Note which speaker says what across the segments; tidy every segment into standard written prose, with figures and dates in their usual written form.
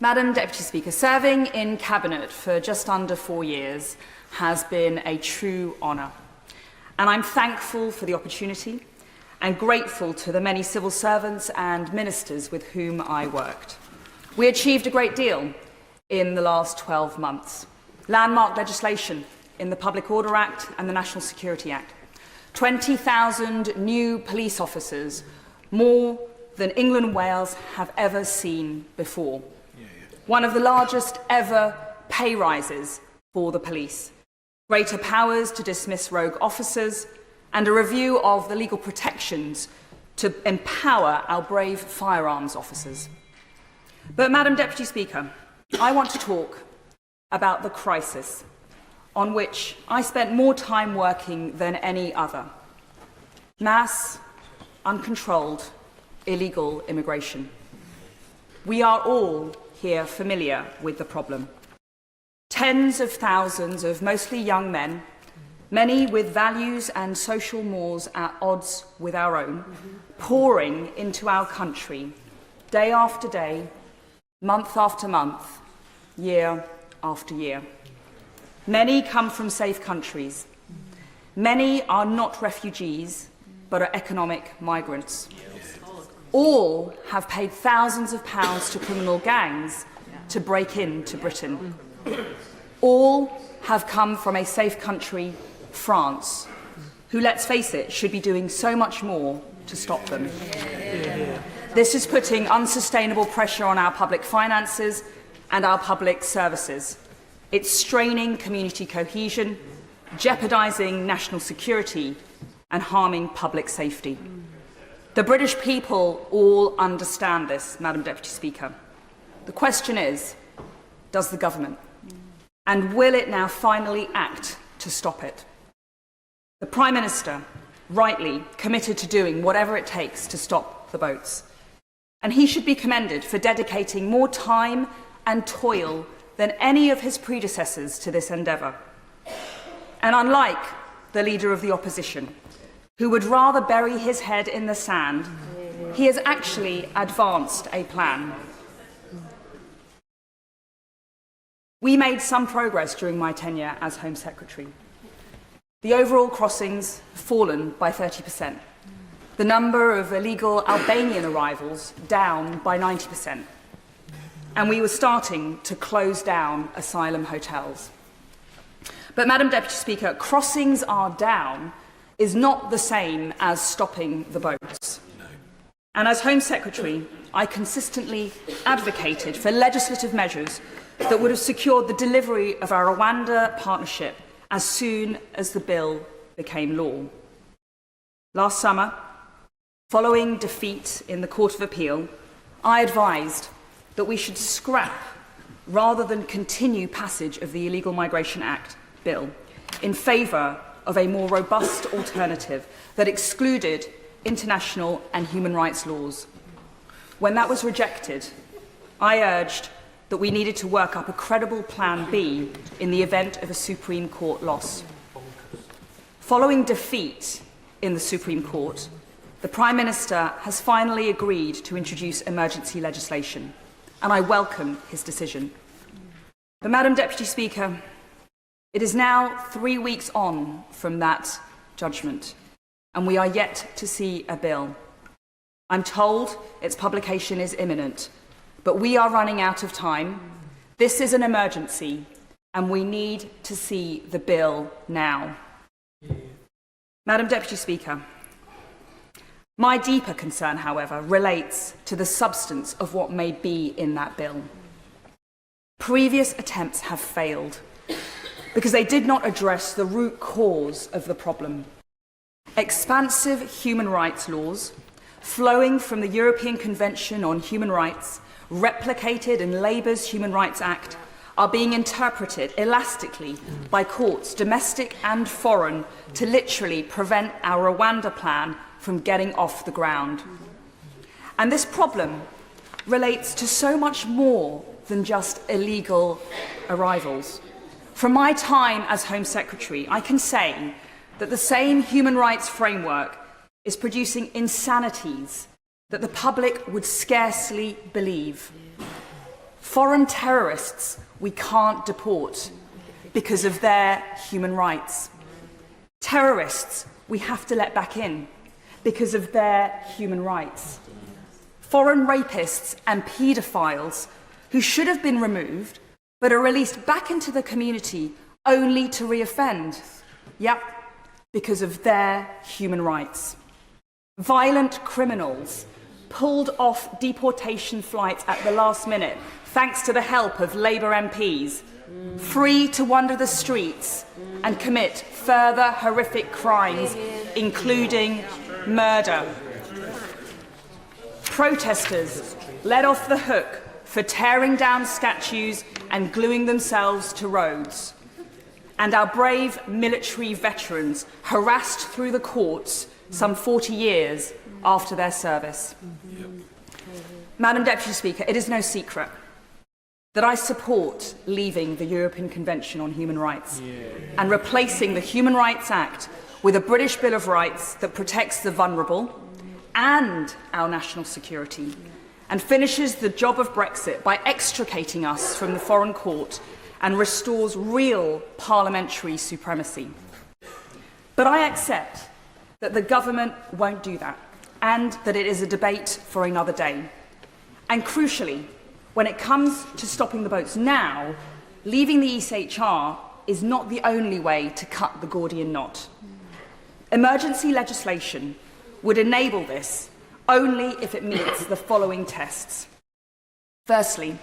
Speaker 1: Madam Deputy Speaker, serving in Cabinet for just under 4 years has been a true honour, and I'm thankful for the opportunity and grateful to the many civil servants and ministers with whom I worked. We achieved a great deal in the last 12 months. Landmark legislation in the Public Order Act and the National Security Act. 20,000 new police officers, more than England and Wales have ever seen before. One of the largest ever pay rises for the police. Greater powers to dismiss rogue officers, and a review of the legal protections to empower our brave firearms officers. But, Madam Deputy Speaker, I want to talk about the crisis on which I spent more time working than any other. Mass, uncontrolled, illegal immigration. We are all here familiar with the problem. Tens of thousands of mostly young men, many with values and social mores at odds with our own, pouring into our country day after day, month after month, year after year. Many come from safe countries. Many are not refugees, but are economic migrants. All have paid thousands of pounds to criminal gangs to break into Britain. All have come from a safe country, France, who, let's face it, should be doing so much more to stop them. This is putting unsustainable pressure on our public finances and our public services. It's straining community cohesion, jeopardising national security and harming public safety. The British people all understand this, Madam Deputy Speaker. The question is, does the government? And will it now finally act to stop it? The Prime Minister, rightly, committed to doing whatever it takes to stop the boats. And he should be commended for dedicating more time and toil than any of his predecessors to this endeavour. And unlike the Leader of the Opposition, who would rather bury his head in the sand, he has actually advanced a plan. We made some progress during my tenure as Home Secretary. The overall crossings have fallen by 30%. The number of illegal Albanian arrivals down by 90%. And we were starting to close down asylum hotels. But, Madam Deputy Speaker, crossings are down is not the same as stopping the boats. And as Home Secretary, I consistently advocated for legislative measures that would have secured the delivery of our Rwanda partnership as soon as the bill became law. Last summer, following defeat in the Court of Appeal, I advised that we should scrap rather than continue passage of the Illegal Migration Act bill in favour of a more robust alternative that excluded international and human rights laws. When that was rejected, I urged that we needed to work up a credible Plan B in the event of a Supreme Court loss. Following defeat in the Supreme Court, the Prime Minister has finally agreed to introduce emergency legislation, and I welcome his decision. But, Madam Deputy Speaker, it is now 3 weeks on from that judgment, and we are yet to see a bill. I'm told its publication is imminent, but we are running out of time. This is an emergency, and we need to see the bill now. Madam Deputy Speaker, my deeper concern, however, relates to the substance of what may be in that bill. Previous attempts have failed because they did not address the root cause of the problem. Expansive human rights laws, flowing from the European Convention on Human Rights, replicated in Labour's Human Rights Act, are being interpreted elastically by courts, domestic and foreign, to literally prevent our Rwanda plan from getting off the ground. And this problem relates to so much more than just illegal arrivals. From my time as Home Secretary, I can say that the same human rights framework is producing insanities that the public would scarcely believe. Foreign terrorists we can't deport because of their human rights. Terrorists we have to let back in because of their human rights. Foreign rapists and paedophiles who should have been removed but are released back into the community only to reoffend. Yep, because of their human rights. Violent criminals pulled off deportation flights at the last minute thanks to the help of Labour MPs, free to wander the streets and commit further horrific crimes, including murder. Protesters let off the hook for tearing down statues and gluing themselves to roads. And our brave military veterans harassed through the courts some 40 years after their service. Madam Deputy Speaker, it is no secret that I support leaving the European Convention on Human Rights and replacing the Human Rights Act with a British Bill of Rights that protects the vulnerable and our national security and finishes the job of Brexit by extricating us from the foreign court and restores real parliamentary supremacy. But I accept that the government won't do that and that it is a debate for another day. And crucially, when it comes to stopping the boats now, leaving the ECHR is not the only way to cut the Gordian knot. Emergency legislation would enable this only if it meets the following tests. Firstly,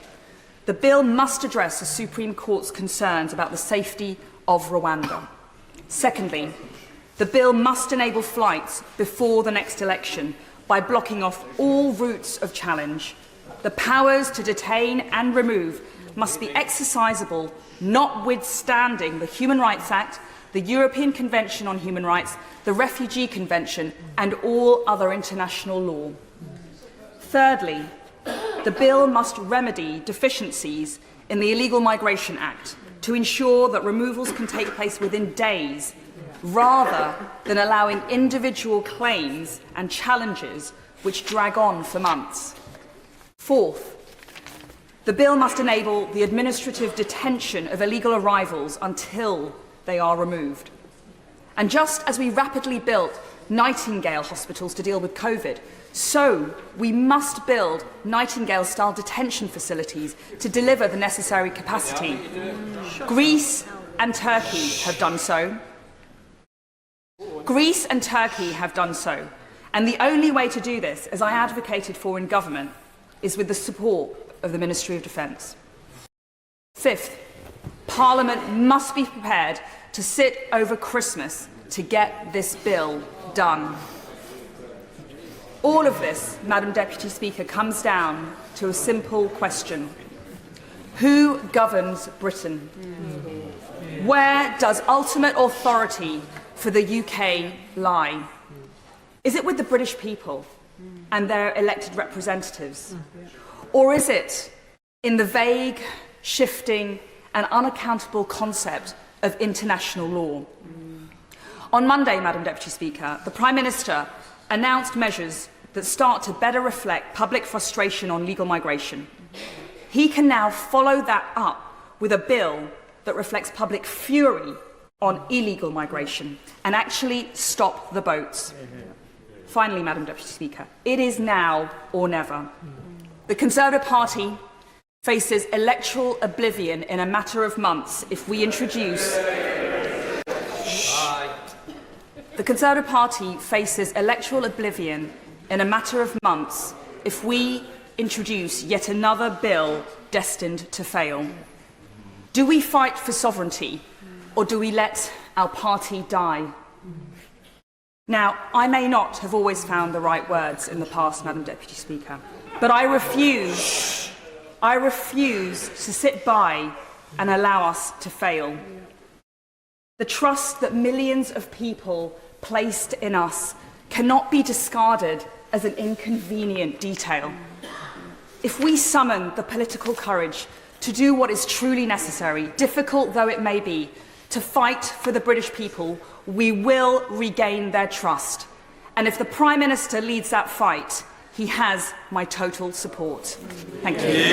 Speaker 1: the bill must address the Supreme Court's concerns about the safety of Rwanda. Secondly, the bill must enable flights before the next election by blocking off all routes of challenge. The powers to detain and remove must be exercisable, notwithstanding the Human Rights Act, the European Convention on Human Rights, the Refugee Convention, and all other international law. Thirdly, the bill must remedy deficiencies in the Illegal Migration Act to ensure that removals can take place within days, rather than allowing individual claims and challenges which drag on for months. Fourth, the bill must enable the administrative detention of illegal arrivals until they are removed. And just as we rapidly built Nightingale hospitals to deal with COVID, so we must build Nightingale-style detention facilities to deliver the necessary capacity. Greece and Turkey have done so. Greece and Turkey have done so. And the only way to do this, as I advocated for in government, is with the support of the Ministry of Defence. Fifth, Parliament must be prepared to sit over Christmas to get this bill done. All of this, Madam Deputy Speaker, comes down to a simple question. Who governs Britain? Where does ultimate authority for the UK lie? Is it with the British people and their elected representatives? Or is it in the vague, shifting and unaccountable concept of international law? On Monday, Madam Deputy Speaker, the Prime Minister announced measures that start to better reflect public frustration on legal migration. He can now follow that up with a bill that reflects public fury on illegal migration and actually stop the boats. Finally, Madam Deputy Speaker, it is now or never. The Conservative Party faces electoral oblivion in a matter of months if we introduce... The Conservative Party faces electoral oblivion in a matter of months if we introduce yet another bill destined to fail. Do we fight for sovereignty, or do we let our party die? Now, I may not have always found the right words in the past, Madam Deputy Speaker, but I refuse to sit by and allow us to fail. The trust that millions of people placed in us cannot be discarded as an inconvenient detail. If we summon the political courage to do what is truly necessary, difficult though it may be, to fight for the British people, we will regain their trust. And if the Prime Minister leads that fight, he has my total support. Thank you.